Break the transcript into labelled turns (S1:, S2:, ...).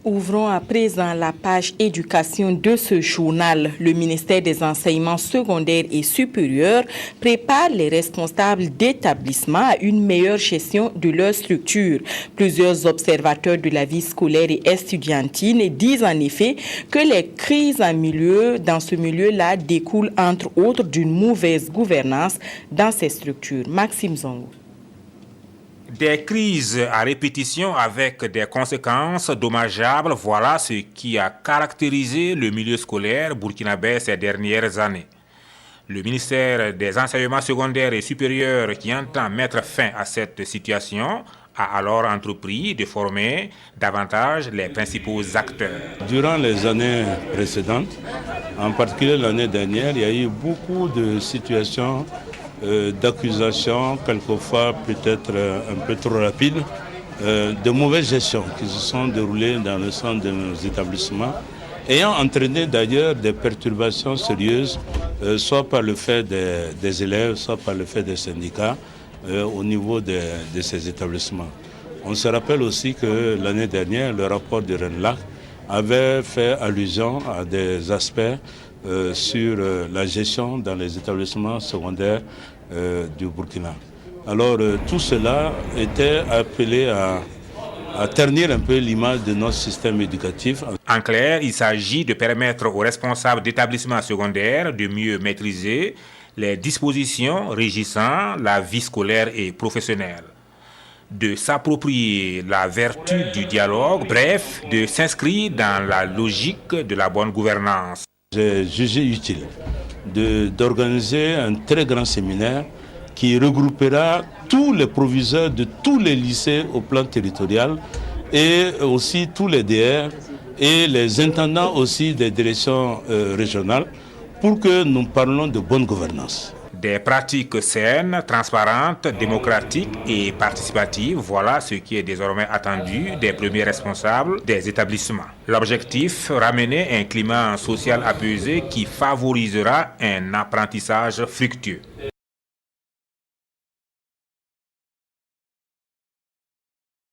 S1: Ouvrons à présent la page éducation de ce journal. Le ministère des Enseignements secondaires et supérieurs prépare les responsables d'établissements à une meilleure gestion de leur structure. Plusieurs observateurs de la vie scolaire et estudiantine disent en effet que les crises dans ce milieu-là découlent entre autres d'une mauvaise gouvernance dans ces structures. Maxime Zongo.
S2: Des crises à répétition avec des conséquences dommageables, voilà ce qui a caractérisé le milieu scolaire burkinabé ces dernières années. Le ministère des Enseignements secondaires et supérieurs, qui entend mettre fin à cette situation, a alors entrepris de former davantage les principaux acteurs.
S3: Durant les années précédentes, en particulier l'année dernière, il y a eu beaucoup de situations d'accusations, quelquefois peut-être un peu trop rapides, de mauvaise gestion qui se sont déroulées dans le centre de nos établissements, ayant entraîné d'ailleurs des perturbations sérieuses, soit par le fait des élèves, soit par le fait des syndicats, au niveau de ces établissements. On se rappelle aussi que l'année dernière, le rapport de RENLAC avait fait allusion à des aspects sur la gestion dans les établissements secondaires du Burkina. Alors tout cela était appelé à ternir un peu l'image de notre système éducatif.
S2: En clair, il s'agit de permettre aux responsables d'établissements secondaires de mieux maîtriser les dispositions régissant la vie scolaire et professionnelle, de s'approprier la vertu du dialogue, bref, de s'inscrire dans la logique de la bonne gouvernance.
S3: J'ai jugé utile d'organiser un très grand séminaire qui regroupera tous les proviseurs de tous les lycées au plan territorial et aussi tous les DR et les intendants aussi des directions régionales pour que nous parlions de bonne gouvernance.
S2: Des pratiques saines, transparentes, démocratiques et participatives, voilà ce qui est désormais attendu des premiers responsables des établissements. L'objectif, ramener un climat social apaisé qui favorisera un apprentissage fructueux.